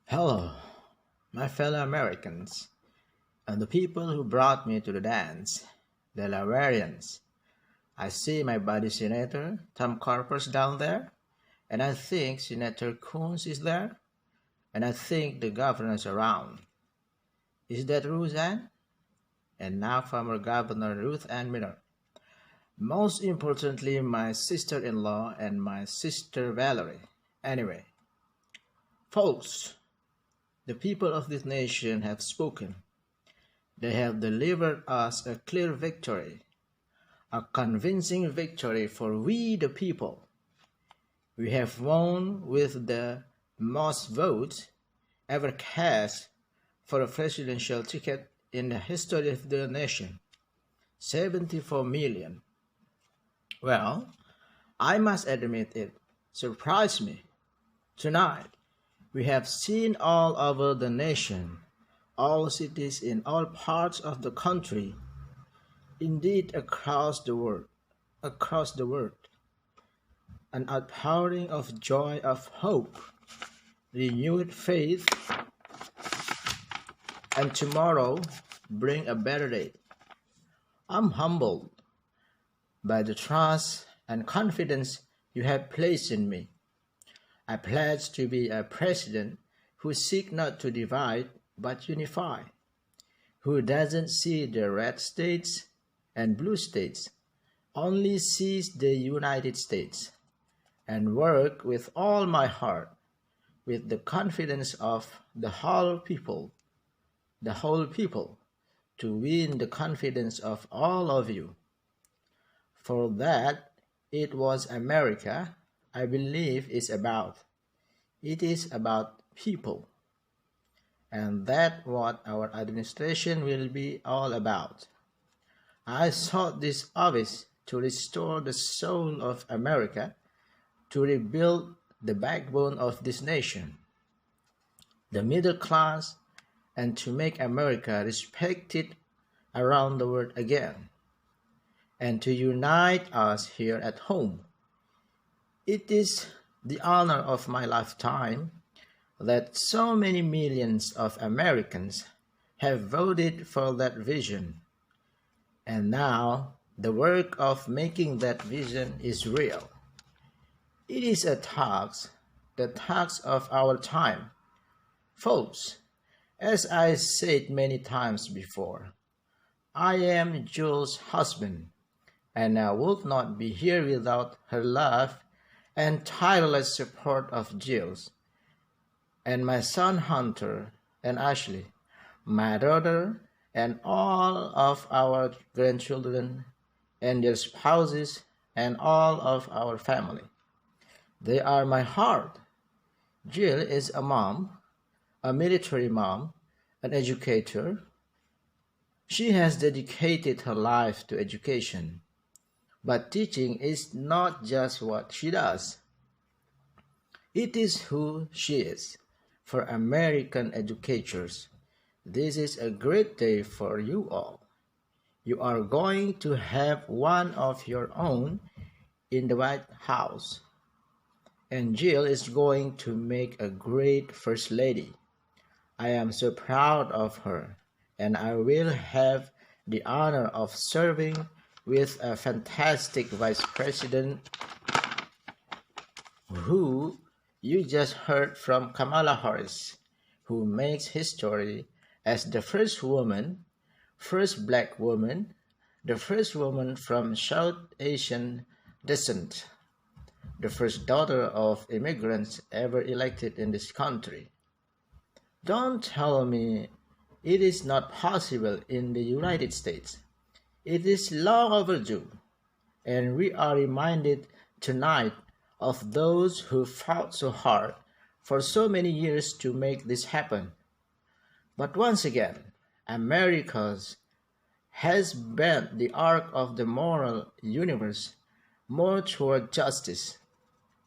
Hello, my fellow Americans, and the people who brought me to the dance, the Lavarians. I see my buddy Senator Tom Carper's down there, and I think Senator Coons is there, and I think the governor's around. Is that Roseanne? And now former Governor Ruth Ann Miller. Most importantly, my sister-in-law and my sister Valerie. Anyway, folks, the people of this nation have spoken. They have delivered us a clear victory, a convincing victory for we the people. We have won with the most votes ever cast for a presidential ticket in the history of the nation, 74 million. Well, I must admit it surprised me. Tonight, we have seen all over the nation, all cities in all parts of the country, indeed across the world, an outpouring of joy, of hope, renewed faith, and tomorrow bring a better day. I'm humbled by the trust and confidence you have placed in me. I pledge to be a president who seeks not to divide but unify, who doesn't see the red states and blue states, only sees the United States, and work with all my heart, with the confidence of the whole people, to win the confidence of all of you. For that it was America, I believe, is about. It is about people. And that's what our administration will be all about. I sought this office to restore the soul of America, to rebuild the backbone of this nation, the middle class, and to make America respected around the world again, and to unite us here at home. It is the honor of my lifetime that so many millions of Americans have voted for that vision. And now the work of making that vision is real. It is a task, the task of our time. Folks, as I said many times before, I am Jules' husband, and I would not be here without her love and tireless support of Jules, and my son Hunter and Ashley, my daughter, and all of our grandchildren and their spouses and all of our family. They are my heart. Jill is a mom, a military mom, an educator. She has dedicated her life to education. But teaching is not just what she does. It is who she is. For American educators, this is a great day for you all. You are going to have one of your own in the White House. And Jill is going to make a great First Lady. I am so proud of her, and I will have the honor of serving with a fantastic Vice President who you just heard from, Kamala Harris, who makes history as the first woman, first black woman, the first woman from South Asian descent, the first daughter of immigrants ever elected in this country. Don't tell me it is not possible in the United States. It is long overdue, and we are reminded tonight of those who fought so hard for so many years to make this happen. But once again, America has bent the arc of the moral universe more toward justice.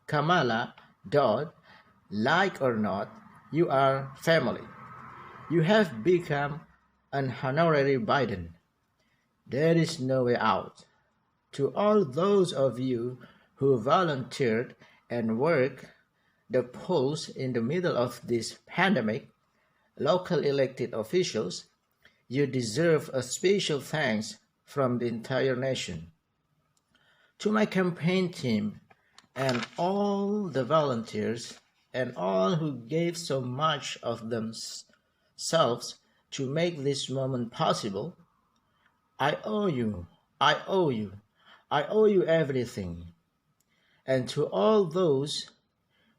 Kamala, Dodd, like or not, you are family. You have become an honorary Biden. There is no way out. To all those of you who volunteered and worked the polls in the middle of this pandemic, local elected officials, you deserve a special thanks from the entire nation. To my campaign team and all the volunteers and all who gave so much of themselves to make this moment possible, I owe you, I owe you, I owe you everything. And to all those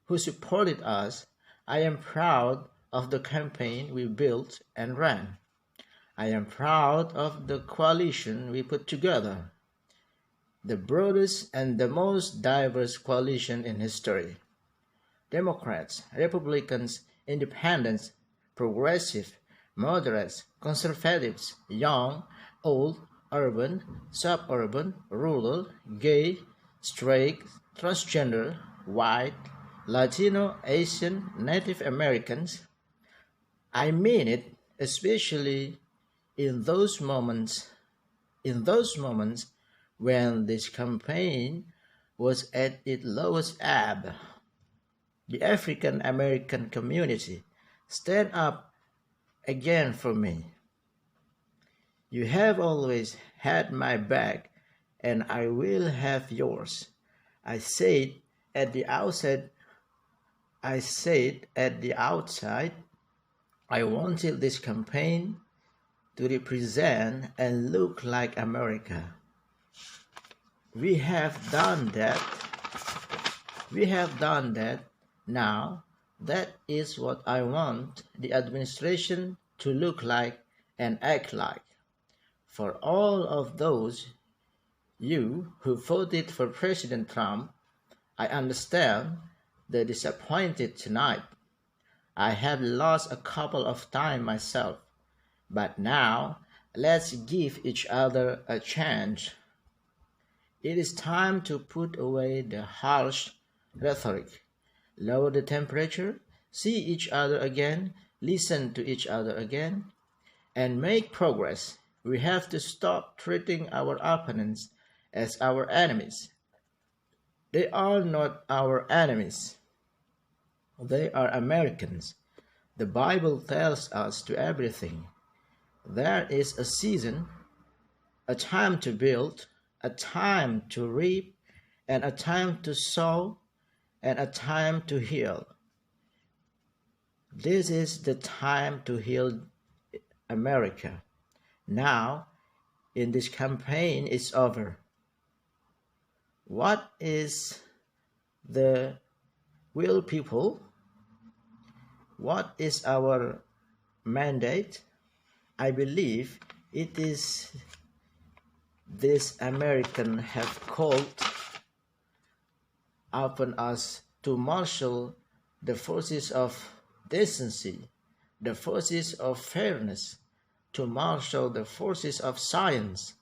who supported us, I am proud of the campaign we built and ran. I am proud of the coalition we put together, the broadest and the most diverse coalition in history. Democrats, Republicans, Independents, Progressive, Moderates, Conservatives, young, old, urban, suburban, rural, gay, straight, transgender, white, Latino, Asian, Native Americans. I mean it, especially in those moments when this campaign was at its lowest ebb. The African American community, stand up again for me. You have always had my back, and I will have yours. I said at the outset, I wanted this campaign to represent and look like America. We have done that. Now. That is what I want the administration to look like and act like. For all of those you who voted for President Trump, I understand the disappointed tonight. I have lost a couple of times myself, but now let's give each other a chance. It is time to put away the harsh rhetoric, lower the temperature, see each other again, listen to each other again, and make progress. We have to stop treating our opponents as our enemies. They are not our enemies. They are Americans. The Bible tells us to everything. There is a season, a time to build, a time to reap, and a time to sow, and a time to heal. This is the time to heal America. Now, in this campaign is over. What is the will, people? What is our mandate? I believe it is this American have called upon us to marshal the forces of decency, the forces of fairness, to marshal the forces of science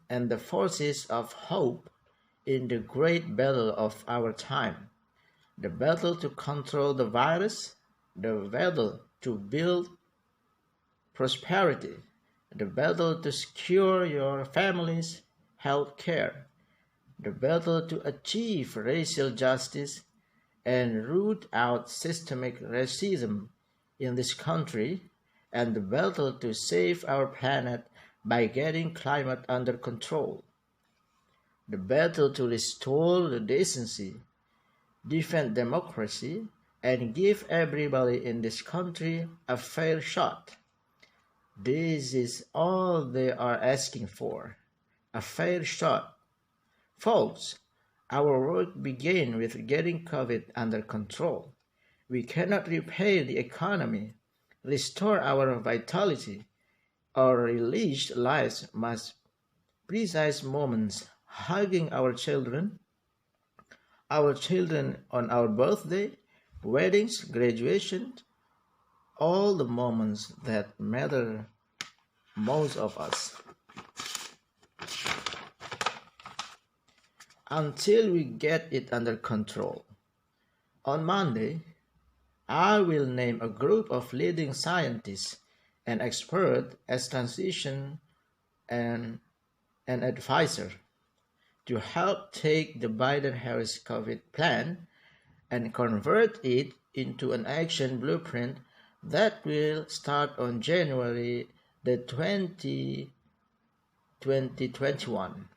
and the forces of hope in the great battle of our time, the battle to control the virus, the battle to build prosperity, the battle to secure your family's health care, the battle to achieve racial justice and root out systemic racism in this country, and the battle to save our planet by getting climate under control, the battle to restore the decency, defend democracy, and give everybody in this country a fair shot. This is all they are asking for, a fair shot. Folks, our work began with getting COVID under control. We cannot repair the economy, restore our vitality, or relive life's most precise moments, hugging our children on our birthday, weddings, graduation, all the moments that matter most of us. Until we get it under control. On Monday, I will name a group of leading scientists and experts as transition and an advisor to help take the Biden-Harris COVID plan and convert it into an action blueprint that will start on January the 2021.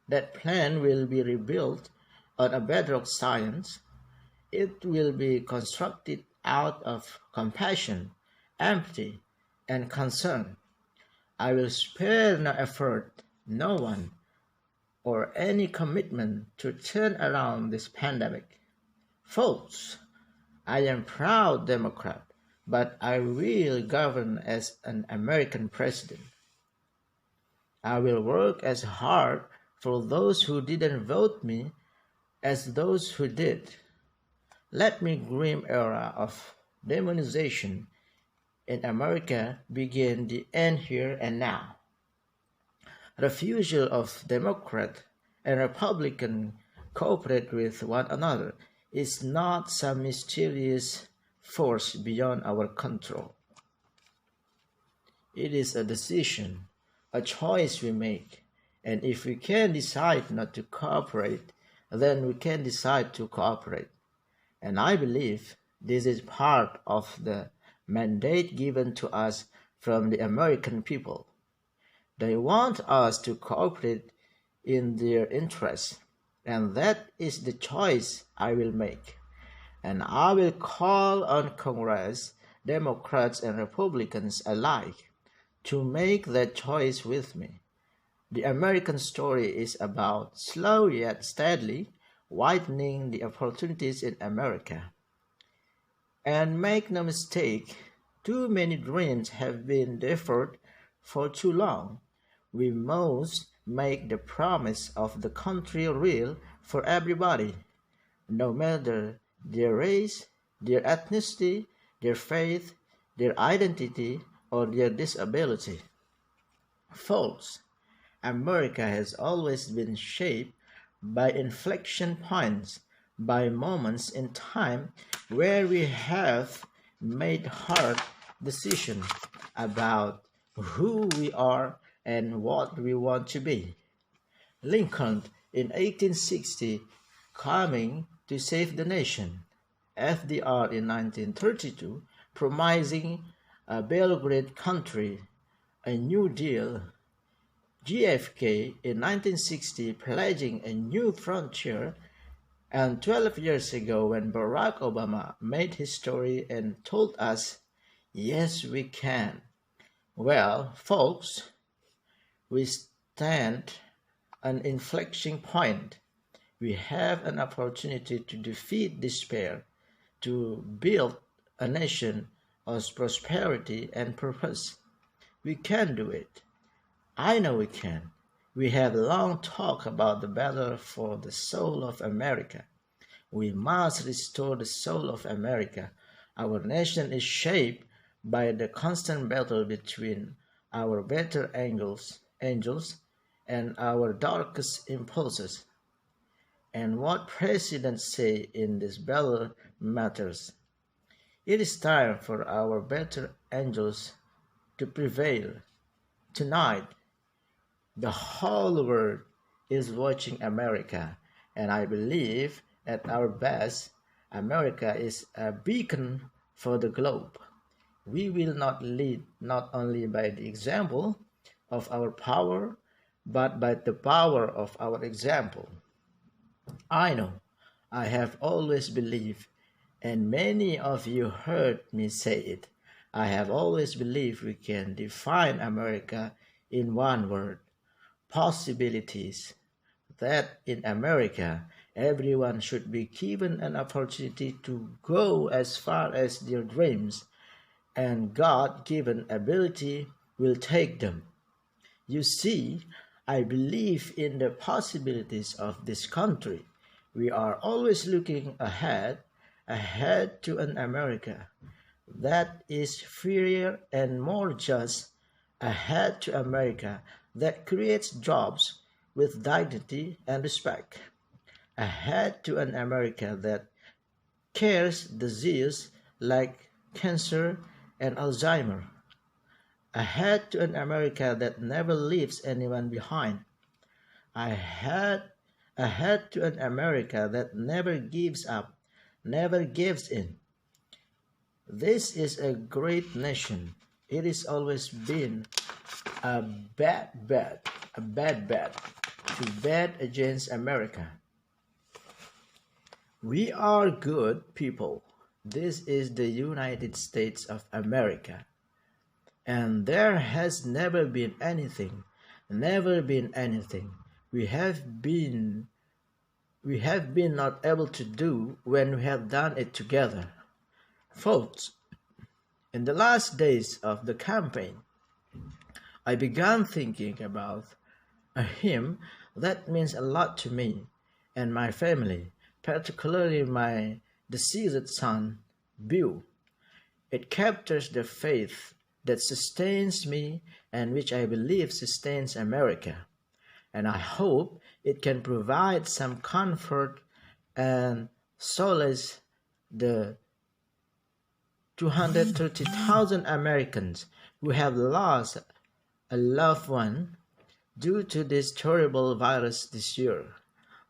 That plan will be rebuilt on a bedrock science. It will be constructed out of compassion, empathy, and concern. I will spare no effort, no one, or any commitment to turn around this pandemic. Folks, I am proud Democrat, but I will govern as an American president. I will work as hard for those who didn't vote me as those who did. Let me grim era of demonization in America begin the end here and now. Refusal of Democrat and Republican cooperate with one another is not some mysterious force beyond our control. It is a decision, a choice we make, and if we can decide not to cooperate, then we can decide to cooperate. And I believe this is part of the mandate given to us from the American people. They want us to cooperate in their interests, and that is the choice I will make. And I will call on Congress, Democrats and Republicans alike, to make that choice with me. The American story is about slow yet steadily widening the opportunities in America. And make no mistake, too many dreams have been deferred for too long. We must make the promise of the country real for everybody, no matter their race, their ethnicity, their faith, their identity, or their disability. Folks, America has always been shaped by inflection points, by moments in time where we have made hard decisions about who we are and what we want to be. Lincoln in 1860 coming to save the nation. FDR in 1932 promising a Belgrade country, a New Deal. JFK in 1960 pledging a new frontier, and 12 years ago when Barack Obama made history and told us, yes, we can. Well, folks, we stand an inflection point. We have an opportunity to defeat despair, to build a nation of prosperity and purpose. We can do it. I know we can. We have long talked about the battle for the soul of America. We must restore the soul of America. Our nation is shaped by the constant battle between our better angels and our darkest impulses. And what presidents say in this battle matters. It is time for our better angels to prevail. Tonight, the whole world is watching America, and I believe at our best, America is a beacon for the globe. We will not lead not only by the example of our power, but by the power of our example. I know, I have always believed, and many of you heard me say it. I have always believed we can define America in one word: possibilities. That in America, everyone should be given an opportunity to go as far as their dreams, and God given ability will take them. You see, I believe in the possibilities of this country. We are always looking ahead to an America that is freer and more just, ahead to America that creates jobs with dignity and respect, ahead to an America that cares disease like cancer and Alzheimer, ahead to an America that never leaves anyone behind, ahead to an America that never gives up never gives in. This is a great nation. It has always been a bad bet to bet against America. We are good people. This is the United States of America. And there has never been anything we have been not able to do when we have done it together. Folks, in the last days of the campaign, I began thinking about a hymn that means a lot to me and my family, particularly my deceased son, Bill. It captures the faith that sustains me and which I believe sustains America. And I hope it can provide some comfort and solace the 230,000 Americans who have lost a loved one due to this terrible virus this year.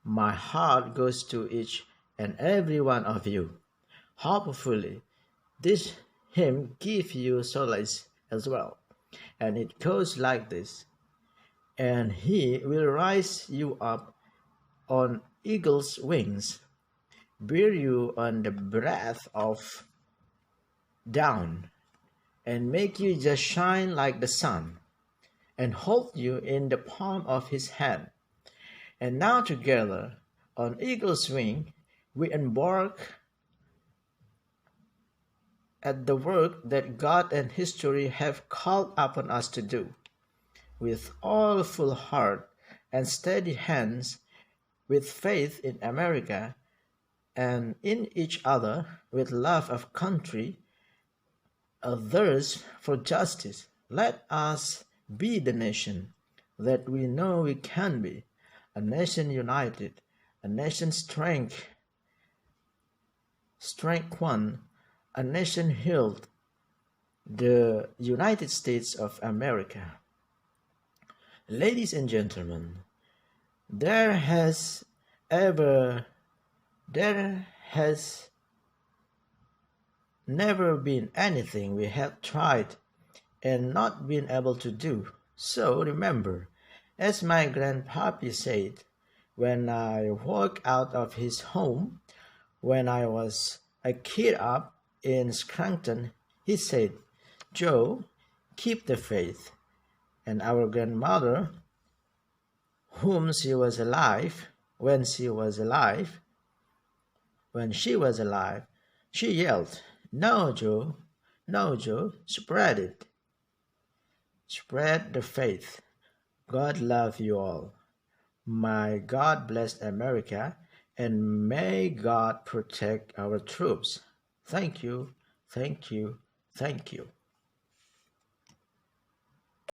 My heart goes to each and every one of you. Hopefully, this hymn gives you solace as well. And it goes like this. And he will rise you up on eagle's wings, bear you on the breath of down, and make you just shine like the sun, and hold you in the palm of his hand. And now together, on eagle's wing, we embark at the work that God and history have called upon us to do. With all full heart and steady hands, with faith in America and in each other, with love of country, a thirst for justice, let us be the nation that we know we can be, a nation united, a nation strength one, a nation healed, the United States of America. Ladies and gentlemen, there has never been anything we have tried and not been able to do. So remember, as my grandpappy said, when I walked out of his home when I was a kid up in Scranton, he said, "Joe, keep the faith." And our grandmother, whom she was alive, when she was alive, she yelled, no, Joe, spread it. Spread the faith. God love you all. May God bless America, and may God protect our troops. Thank you, thank you, thank you.